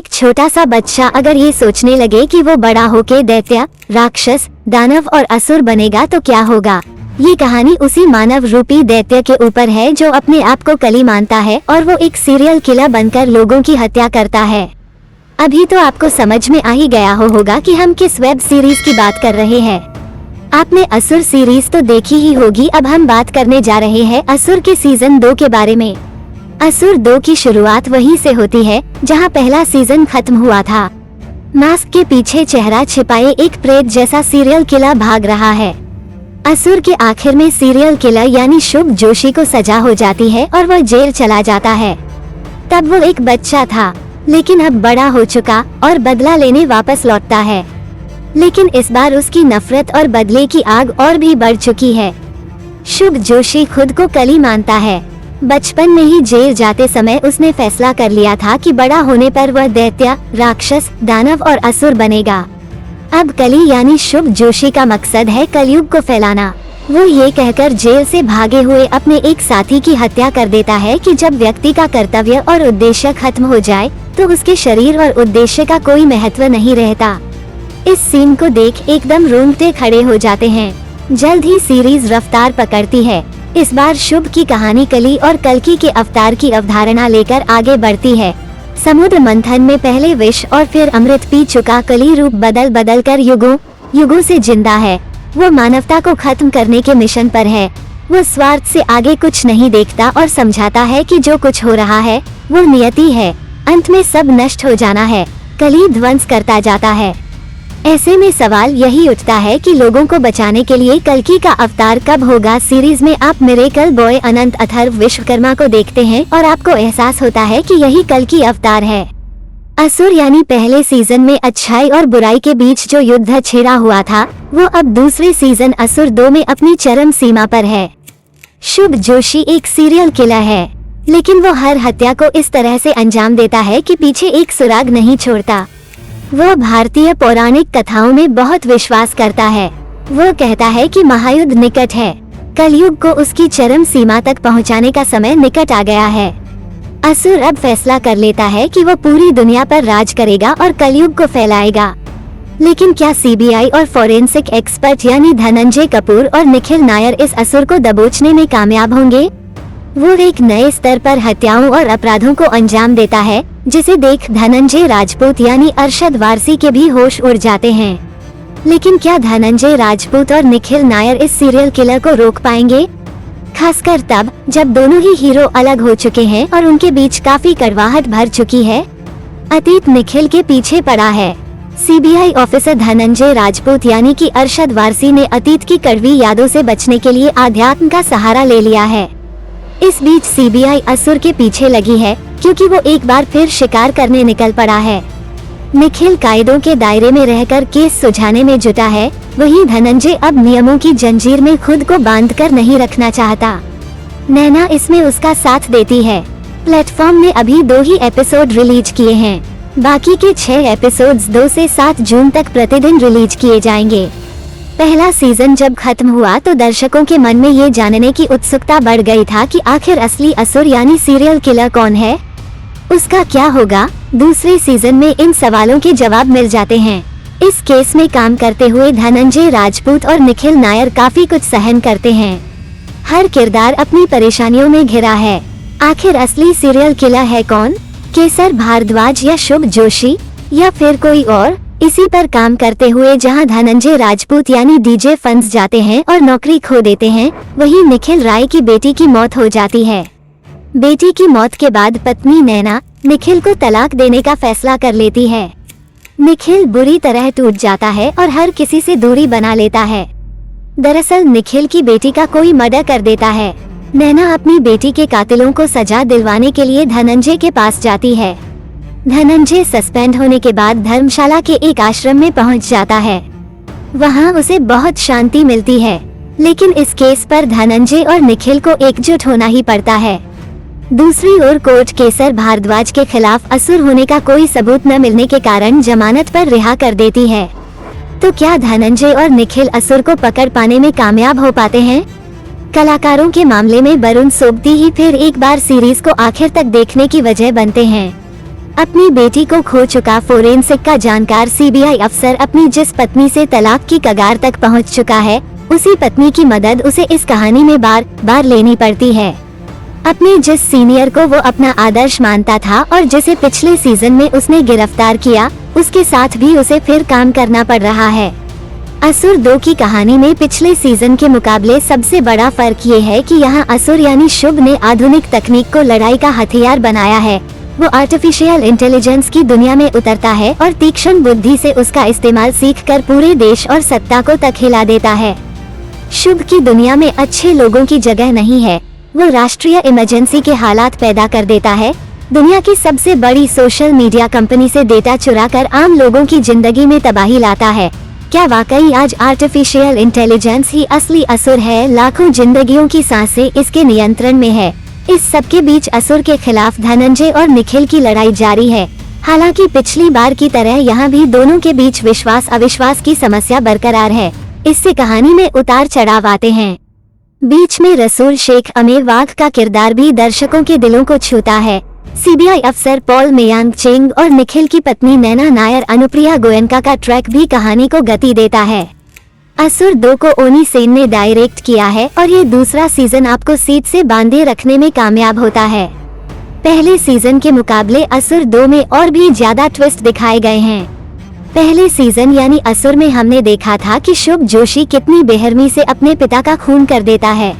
एक छोटा सा बच्चा अगर ये सोचने लगे कि वो बड़ा होके दैत्य, राक्षस, दानव और असुर बनेगा तो क्या होगा। ये कहानी उसी मानव रूपी दैत्य के ऊपर है जो अपने आप को कली मानता है और वो एक सीरियल किलर बनकर लोगों की हत्या करता है। अभी तो आपको समझ में आ ही गया होगा कि हम किस वेब सीरीज की बात कर रहे हैं। आपने असुर सीरीज तो देखी ही होगी। अब हम बात करने जा रहे हैं असुर के सीजन 2 के बारे में। असुर 2 की शुरुआत वहीं से होती है जहां पहला सीजन खत्म हुआ था। मास्क के पीछे चेहरा छिपाए एक प्रेत जैसा सीरियल किलर भाग रहा है। असुर के आखिर में सीरियल किलर यानी शुभ जोशी को सजा हो जाती है और वह जेल चला जाता है। तब वो एक बच्चा था, लेकिन अब बड़ा हो चुका और बदला लेने वापस लौटता है। लेकिन इस बार उसकी नफरत और बदले की आग और भी बढ़ चुकी है। शुभ जोशी खुद को कली मानता है। बचपन में ही जेल जाते समय उसने फैसला कर लिया था कि बड़ा होने पर वह दैत्य, राक्षस, दानव और असुर बनेगा। अब कली यानी शुभ जोशी का मकसद है कलयुग को फैलाना। वो ये कहकर जेल से भागे हुए अपने एक साथी की हत्या कर देता है कि जब व्यक्ति का कर्तव्य और उद्देश्य खत्म हो जाए तो उसके शरीर और उद्देश्य का कोई महत्व नहीं रहता। इस सीन को देख एकदम रोंगटे खड़े हो जाते हैं। जल्द ही सीरीज रफ्तार पकड़ती है। इस बार शुभ की कहानी कली और कल्कि के अवतार की अवधारणा लेकर आगे बढ़ती है। समुद्र मंथन में पहले विष और फिर अमृत पी चुका कली रूप बदल बदल कर युगों से जिंदा है। वो मानवता को खत्म करने के मिशन पर है। वो स्वार्थ से आगे कुछ नहीं देखता और समझाता है कि जो कुछ हो रहा है वो नियति है। अंत में सब नष्ट हो जाना है। कली ध्वंस करता जाता है। ऐसे में सवाल यही उठता है कि लोगों को बचाने के लिए कल्कि का अवतार कब होगा। सीरीज में आप मिरेकल बॉय अनंत अथर्व विश्वकर्मा को देखते हैं और आपको एहसास होता है कि यही कल्कि अवतार है। असुर यानी पहले सीजन में अच्छाई और बुराई के बीच जो युद्ध छिड़ा हुआ था वो अब दूसरे सीजन असुर 2 में अपनी चरम सीमा पर है। शुभ जोशी एक सीरियल किलर है, लेकिन वो हर हत्या को इस तरह से अंजाम देता है कि पीछे एक सुराग नहीं छोड़ता। वह भारतीय पौराणिक कथाओं में बहुत विश्वास करता है। वह कहता है कि महायुद्ध निकट है। कलयुग को उसकी चरम सीमा तक पहुंचाने का समय निकट आ गया है। असुर अब फैसला कर लेता है कि वह पूरी दुनिया पर राज करेगा और कलयुग को फैलाएगा। लेकिन क्या सीबीआई और फोरेंसिक एक्सपर्ट यानी धनंजय कपूर और निखिल नायर इस असुर को दबोचने में कामयाब होंगे? वो एक नए स्तर पर हत्याओं और अपराधों को अंजाम देता है जिसे देख धनंजय राजपूत यानी अरशद वारसी के भी होश उड़ जाते हैं। लेकिन क्या धनंजय राजपूत और निखिल नायर इस सीरियल किलर को रोक पाएंगे? खासकर तब जब दोनों ही हीरो अलग हो चुके हैं और उनके बीच काफी कड़वाहट भर चुकी है। अतीत निखिल के पीछे पड़ा है। सीबीआई ऑफिसर धनंजय राजपूत यानी कि अरशद वारसी ने अतीत की कड़वी यादों से बचने के लिए आध्यात्म का सहारा ले लिया है। इस बीच सीबीआई असुर के पीछे लगी है क्योंकि वो एक बार फिर शिकार करने निकल पड़ा है। निखिल कायदों के दायरे में रहकर केस सुलझाने में जुटा है, वहीं धनंजय अब नियमों की जंजीर में खुद को बांधकर नहीं रखना चाहता। नैना इसमें उसका साथ देती है। प्लेटफॉर्म ने अभी 2 ही एपिसोड रिलीज किए हैं। बाकी के 6 एपिसोड्स 2 से 7 जून तक प्रतिदिन रिलीज किए जाएंगे। पहला सीजन जब खत्म हुआ तो दर्शकों के मन में ये जानने की उत्सुकता बढ़ गई था कि आखिर असली असुर यानी सीरियल किलर कौन है, उसका क्या होगा। दूसरे सीजन में इन सवालों के जवाब मिल जाते हैं। इस केस में काम करते हुए धनंजय राजपूत और निखिल नायर काफी कुछ सहन करते हैं। हर किरदार अपनी परेशानियों में घिरा है। आखिर असली सीरियल किलर है कौन? केसर भारद्वाज या शुभ जोशी या फिर कोई और? इसी पर काम करते हुए जहां धनंजय राजपूत यानी डीजे फंस जाते हैं और नौकरी खो देते हैं, वहीं निखिल राय की बेटी की मौत हो जाती है। बेटी की मौत के बाद पत्नी नैना निखिल को तलाक देने का फैसला कर लेती है। निखिल बुरी तरह टूट जाता है और हर किसी से दूरी बना लेता है। दरअसल निखिल की बेटी का कोई मर्डर कर देता है। नैना अपनी बेटी के कातिलों को सजा दिलवाने के लिए धनंजय के पास जाती है। धनंजय सस्पेंड होने के बाद धर्मशाला के एक आश्रम में पहुंच जाता है। वहां उसे बहुत शांति मिलती है, लेकिन इस केस पर धनंजय और निखिल को एकजुट होना ही पड़ता है। दूसरी ओर कोर्ट केसर भारद्वाज के खिलाफ असुर होने का कोई सबूत न मिलने के कारण जमानत पर रिहा कर देती है। तो क्या धनंजय और निखिल असुर को पकड़ पाने में कामयाब हो पाते हैं? कलाकारों के मामले में वरुण सोबती ही फिर एक बार सीरीज को आखिर तक देखने की वजह बनते हैं। अपनी बेटी को खो चुका फोरेंसिक का जानकार सीबीआई अफसर अपनी जिस पत्नी से तलाक की कगार तक पहुंच चुका है, उसी पत्नी की मदद उसे इस कहानी में बार बार लेनी पड़ती है। अपने जिस सीनियर को वो अपना आदर्श मानता था और जिसे पिछले सीजन में उसने गिरफ्तार किया, उसके साथ भी उसे फिर काम करना पड़ रहा है। असुर 2 की कहानी में पिछले सीजन के मुकाबले सबसे बड़ा फर्क ये है कि यहाँ असुर यानी शुभ ने आधुनिक तकनीक को लड़ाई का हथियार बनाया है। वो आर्टिफिशियल इंटेलिजेंस की दुनिया में उतरता है और तीक्ष्ण बुद्धि से उसका इस्तेमाल सीखकर पूरे देश और सत्ता को तक हिला देता है। शुभ की दुनिया में अच्छे लोगों की जगह नहीं है। वो राष्ट्रीय इमरजेंसी के हालात पैदा कर देता है, दुनिया की सबसे बड़ी सोशल मीडिया कंपनी से डेटा चुराकर आम लोगों की जिंदगी में तबाही लाता है। क्या वाकई आज आर्टिफिशियल इंटेलिजेंस ही असली असुर है? लाखों जिंदगियों की सांसें इसके नियंत्रण में है। इस सब के बीच असुर के खिलाफ धनंजय और निखिल की लड़ाई जारी है। हालांकि पिछली बार की तरह यहाँ भी दोनों के बीच विश्वास अविश्वास की समस्या बरकरार है। इससे कहानी में उतार चढ़ाव आते हैं। बीच में रसूल शेख अमीर वाघ का किरदार भी दर्शकों के दिलों को छूता है। सीबीआई अफसर पॉल मेयांग चेंग और निखिल की पत्नी नैना नायर अनुप्रिया गोयनका का ट्रैक भी कहानी को गति देता है। असुर 2 को ओनी सेन ने डायरेक्ट किया है और ये दूसरा सीजन आपको सीट से बांधे रखने में कामयाब होता है। पहले सीजन के मुकाबले असुर 2 में और भी ज्यादा ट्विस्ट दिखाए गए हैं। पहले सीजन यानी असुर में हमने देखा था कि शुभ जोशी कितनी बेरहमी से अपने पिता का खून कर देता है,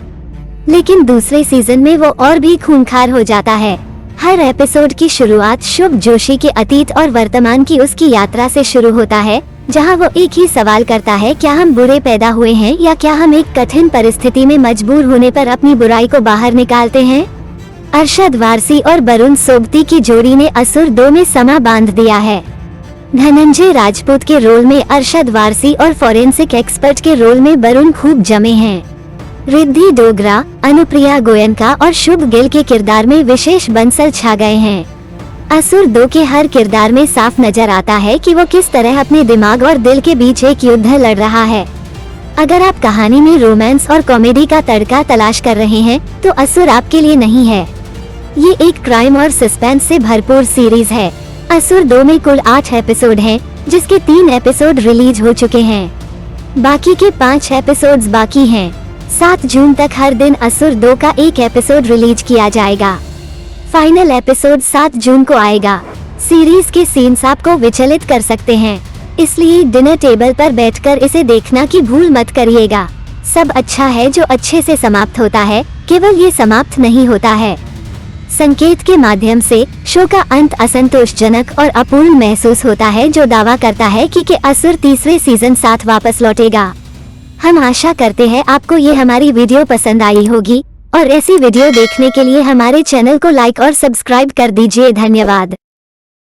लेकिन दूसरे सीजन में वो और भी खूंखार हो जाता है। हर एपिसोड की शुरुआत शुभ जोशी के अतीत और वर्तमान की उसकी यात्रा से शुरू होता है, जहां वो एक ही सवाल करता है, क्या हम बुरे पैदा हुए हैं या क्या हम एक कठिन परिस्थिति में मजबूर होने पर अपनी बुराई को बाहर निकालते हैं। अरशद वारसी और वरुण सोबती की जोड़ी ने असुर 2 में समा बांध दिया है। धनंजय राजपूत के रोल में अरशद वारसी और फोरेंसिक एक्सपर्ट के रोल में वरुण खूब जमे हैं। रिद्धि डोगरा, अनुप्रिया गोयनका और शुभ गिल के किरदार में विशेष बंसल छा गए हैं। असुर 2 के हर किरदार में साफ नजर आता है कि वो किस तरह अपने दिमाग और दिल के बीच एक युद्ध लड़ रहा है। अगर आप कहानी में रोमांस और कॉमेडी का तड़का तलाश कर रहे हैं, तो असुर आपके लिए नहीं है। ये एक क्राइम और सस्पेंस से भरपूर सीरीज है। असुर 2 में कुल 8 एपिसोड हैं, जिसके 3 एपिसोड रिलीज हो चुके हैं। बाकी के 5 एपिसोड्स बाकी हैं। 7 जून तक हर दिन असुर 2 का एक एपिसोड रिलीज किया जाएगा। फाइनल एपिसोड 7 जून को आएगा। सीरीज के सीन्स आपको विचलित कर सकते हैं, इसलिए डिनर टेबल पर बैठकर इसे देखना की भूल मत करिएगा। सब अच्छा है जो अच्छे से समाप्त होता है, केवल ये समाप्त नहीं होता है। संकेत के माध्यम से शो का अंत असंतोषजनक और अपूर्ण महसूस होता है, जो दावा करता है कि असुर तीसरे सीजन 7 वापस लौटेगा। हम आशा करते हैं आपको ये हमारी वीडियो पसंद आई होगी और ऐसी वीडियो देखने के लिए हमारे चैनल को लाइक और सब्सक्राइब कर दीजिए। धन्यवाद।